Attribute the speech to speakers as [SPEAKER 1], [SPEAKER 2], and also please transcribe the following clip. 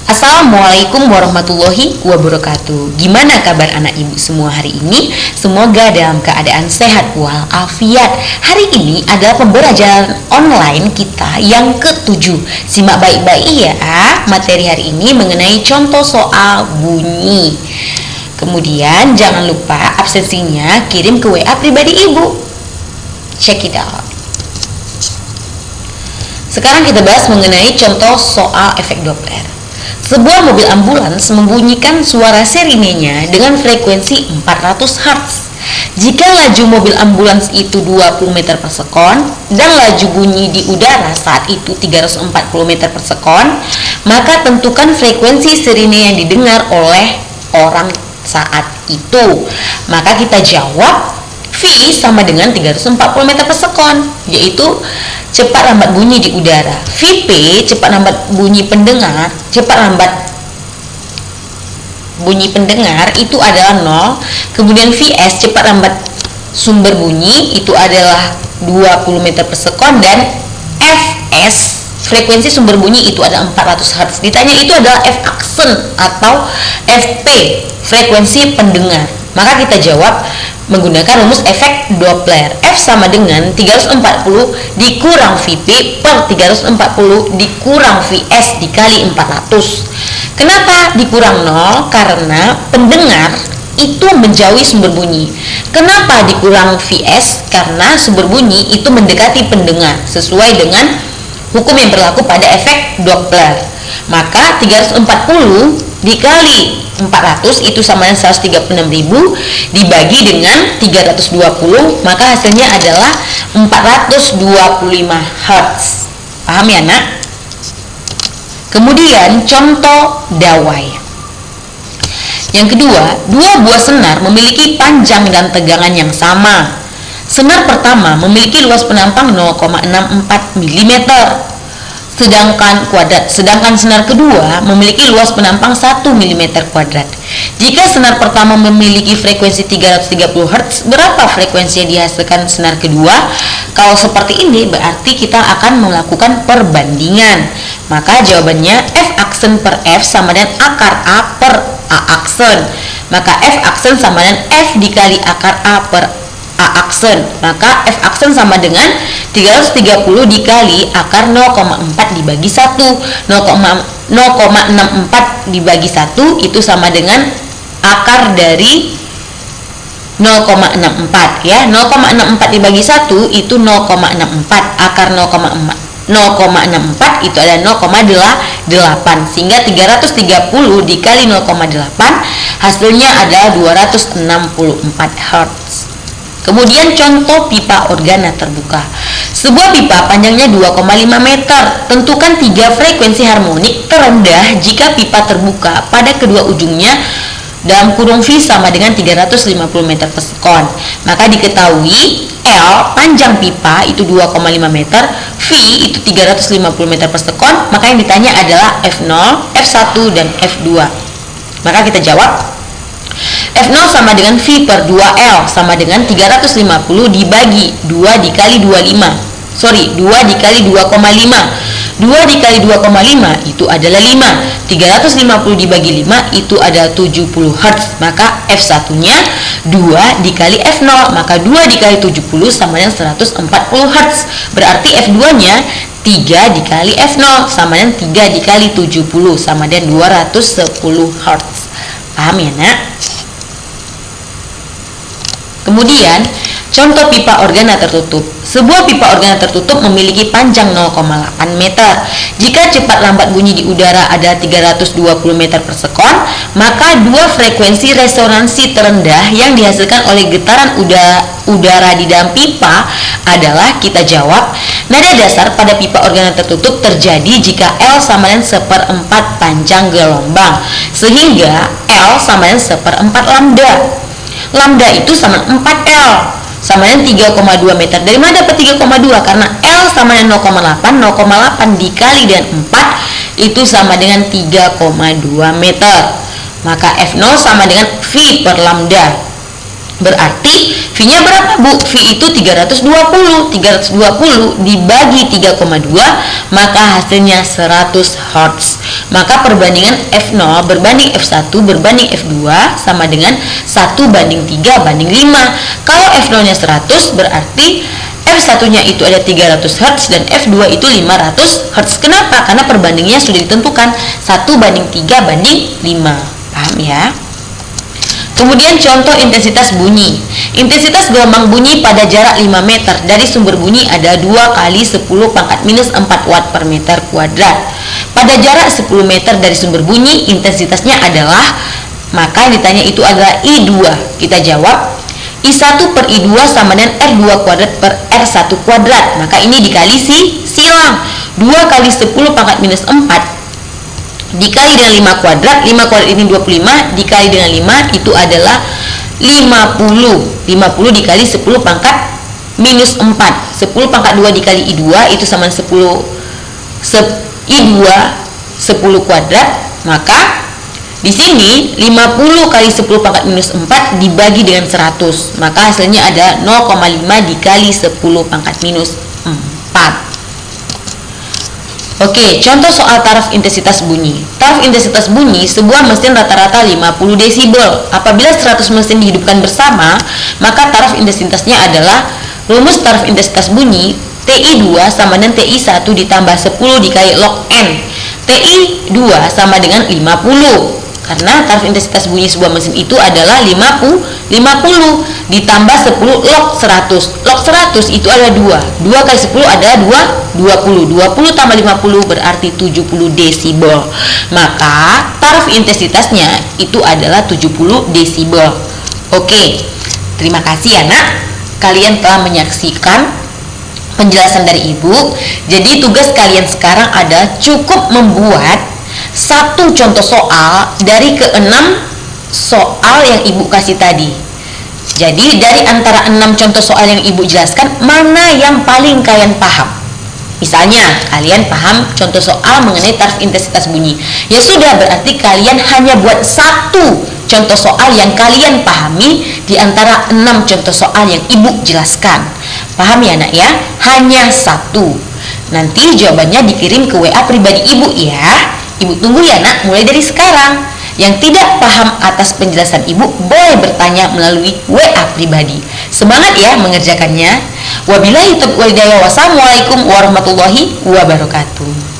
[SPEAKER 1] Assalamualaikum warahmatullahi wabarakatuh. Gimana kabar anak ibu semua hari ini? Semoga dalam keadaan sehat walafiat. Hari ini adalah pembelajaran online kita yang ke-7. Simak baik-baik ya. Materi hari ini mengenai contoh soal bunyi. Kemudian jangan lupa absensinya kirim ke WA pribadi ibu. Check it out. Sekarang kita bahas mengenai contoh soal efek Doppler. Sebuah mobil ambulans membunyikan suara sirenenya dengan frekuensi 400 Hz. Jika laju mobil ambulans itu 20 meter per sekon dan laju bunyi di udara saat itu 340 meter per sekon, maka tentukan frekuensi sirene yang didengar oleh orang saat itu. Maka kita jawab V sama dengan 340 meter per sekon, yaitu cepat lambat bunyi di udara. Vp cepat lambat bunyi pendengar, itu adalah 0. Kemudian Vs cepat lambat sumber bunyi itu adalah 20 meter per sekon, dan Fs frekuensi sumber bunyi itu adalah 400 Hz. Ditanya itu adalah F aksen atau Fp frekuensi pendengar. Maka kita jawab menggunakan rumus efek Doppler. F sama dengan 340 dikurang Vp per 340 dikurang Vs dikali 400. Kenapa dikurang 0? Karena pendengar itu menjauhi sumber bunyi. Kenapa dikurang Vs? Karena sumber bunyi itu mendekati pendengar sesuai dengan hukum yang berlaku pada efek Doppler. Maka 340 dikali 400 itu sama dengan 136.000 dibagi dengan 320, maka hasilnya adalah 425 Hz. Paham ya nak? Kemudian contoh dawai. Yang kedua, dua buah senar memiliki panjang dan tegangan yang sama. Senar pertama memiliki luas penampang 0,64 mm. Sedangkan senar kedua memiliki luas penampang 1 mm kuadrat. Jika senar pertama memiliki frekuensi 330 Hz, berapa frekuensi yang dihasilkan senar kedua? Kalau seperti ini berarti kita akan melakukan perbandingan. Maka jawabannya F aksen per F sama dengan akar A per A aksen. Maka F aksen sama dengan F dikali akar A per A aksen. Maka F aksen sama dengan 330 dikali akar 0,4 dibagi 1. 0,64 dibagi 1 itu sama dengan akar dari 0,64 ya. 0,64 dibagi 1 itu 0,64. Akar 0,64 itu adalah 0,8, sehingga 330 dikali 0,8 hasilnya adalah 264 Hz. Kemudian contoh pipa organa terbuka. Sebuah pipa panjangnya 2,5 meter. Tentukan 3 frekuensi harmonik terendah jika pipa terbuka pada kedua ujungnya dalam kurung V sama dengan 350 meter per sekon. Maka diketahui L panjang pipa itu 2,5 meter, V itu 350 meter per sekon. Maka yang ditanya adalah F0, F1 dan F2. Maka kita jawab F0 sama dengan V per 2L sama dengan 350 dibagi 2 dikali 2 dikali 2,5. 2 dikali 2,5 itu adalah 5. 350 dibagi 5 itu adalah 70 Hz. Maka F1 nya 2 dikali F0. Maka 2 dikali 70 sama dengan 140 Hz. Berarti F2 nya 3 dikali F0 sama dengan 3 dikali 70 sama dengan 210 Hz. Paham ya nak? Kemudian contoh pipa organa tertutup. Sebuah pipa organa tertutup memiliki panjang 0,8 meter. Jika cepat lambat bunyi di udara ada 320 meter per sekon, maka dua frekuensi resonansi terendah yang dihasilkan oleh getaran udara di dalam pipa adalah, kita jawab, nada dasar pada pipa organa tertutup terjadi jika L sama dengan 1/4 panjang gelombang, sehingga L sama dengan 1/4 lambda. Lambda itu sama 4L sama dengan 3,2 meter. Dari mana dapat 3,2? Karena L sama dengan 0,8 dikali dengan 4 itu sama dengan 3,2 meter. Maka F0 sama dengan V per lambda. Berarti V-nya berapa, Bu? V itu 320. 320 dibagi 3,2, maka hasilnya 100 Hz. Maka perbandingan F0 berbanding F1 berbanding F2 sama dengan 1 banding 3 banding 5. Kalau F0 nya 100 berarti F1 nya itu ada 300 Hz dan F2 itu 500 Hz. Kenapa? Karena perbandingannya sudah ditentukan 1 banding 3 banding 5. Paham ya? Kemudian contoh intensitas bunyi. Intensitas gelombang bunyi pada jarak 5 meter dari sumber bunyi ada 2 kali 10 pangkat minus 4 watt per meter kuadrat. Pada jarak 10 meter dari sumber bunyi intensitasnya adalah, maka yang ditanya itu adalah I2. Kita jawab I1 per I2 sama dengan R2 kuadrat per R1 kuadrat. Maka ini dikali silang. 2 kali 10 pangkat minus 4 dikali dengan 5 kuadrat, 5 kuadrat ini 25, dikali dengan 5 itu adalah 50. 50 dikali 10 pangkat minus 4. 10 pangkat 2 dikali I2 itu sama 10 I2 10 kuadrat. Maka di sini 50 kali 10 pangkat minus 4 dibagi dengan 100. Maka hasilnya ada 0,5 dikali 10 pangkat minus 4. Oke, contoh soal taraf intensitas bunyi. Taraf intensitas bunyi sebuah mesin rata-rata 50 desibel. Apabila 100 mesin dihidupkan bersama, maka taraf intensitasnya adalah rumus taraf intensitas bunyi TI2 sama dengan TI1 ditambah 10 dikali log N. TI2 sama dengan 50. Karena taraf intensitas bunyi sebuah mesin itu adalah 50 ditambah 10 log 100. Log 100 itu ada 2. 2 kali 10 adalah 20. 20 tambah 50 berarti 70 desibel. Maka taraf intensitasnya itu adalah 70 desibel. Oke, terima kasih ya nak. Kalian telah menyaksikan penjelasan dari ibu. Jadi tugas kalian sekarang adalah cukup membuat satu contoh soal dari ke-6 soal yang ibu kasih tadi. Jadi dari antara 6 contoh soal yang ibu jelaskan, mana yang paling kalian paham? Misalnya kalian paham contoh soal mengenai taraf intensitas bunyi, ya sudah, berarti kalian hanya buat satu contoh soal yang kalian pahami di antara 6 contoh soal yang ibu jelaskan. Paham ya nak ya? Hanya satu. Nanti jawabannya dikirim ke WA pribadi ibu ya. Ibu tunggu ya nak, mulai dari sekarang. Yang tidak paham atas penjelasan ibu boleh bertanya melalui WA pribadi. Semangat ya mengerjakannya. Wabillahi taufiq wal hidayah. Wassalamualaikum warahmatullahi wabarakatuh.